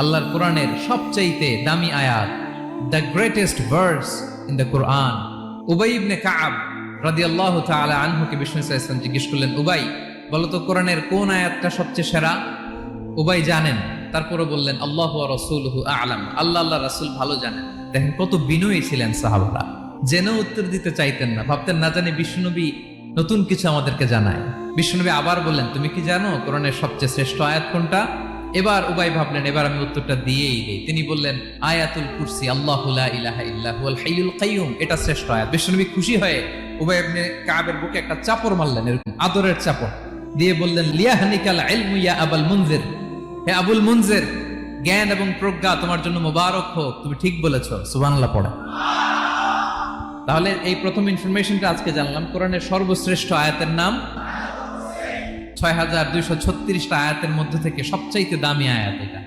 আল্লাহর কোরআনের সবচাইতে দামি আয়াত, the greatest verse in the Quran. উবাই ইবনে কাব রাদিয়াল্লাহু তাআলা আনহুকে বিষ্ণু সাল্লাল্লাহু আলাইহি ওয়াসাল্লাম জিজ্ঞেস করলেন, উবাই বলো তো কোরআনের কোন আয়াতটা সবচেয়ে সেরা? উবাই জানেন, তারপরে বললেন আল্লাহু ওয়া রাসূলুহু আ'লাম, আল্লাহ রাসূল ভালো জানেন। দেখেন কত বিনয়ী ছিলেন সাহাবারা, জেনেও উত্তর দিতে চাইতেন না, ভাবতেন না জানি বিশ্বনবী নতুন কিছু আমাদেরকে জানায়। বিশ্বনবী আবার বললেন, তুমি কি জানো কোরআনের সবচেয়ে শ্রেষ্ঠ আয়াত কোনটা? এবার উবাই ভাবলেন এবার আমি উত্তরটা দিয়েই দেই। তিনি বললেন আয়াতুল কুরসি, আল্লাহু লা ইলাহা ইল্লা হুয়াল হাইয়ুল কাইয়ুম, এটা শ্রেষ্ঠ আয়াত। বিশ্বনবী খুশি হয়ে উবাই ইবনে কাবের বুকে একটা চাপড় মারলেন, এরকম আদরের চাপড় দিয়ে বললেন লিয়াহনিকাল ইলমু ইয়া আবুল মুনজির, হে আবুল মুনজির, জ্ঞান এবং প্রজ্ঞা তোমার জন্য মোবারক হোক, তুমি ঠিক বলেছো। সুবহানাল্লাহ পড়া। তাহলে এই প্রথম ইনফরমেশনটা আজকে জানলাম, কোরআনের সর্বশ্রেষ্ঠ আয়াতের নাম ৬,২৩৬টা আয়াতের মধ্যে থেকে সবচাইতে দামি আয়াত এটা।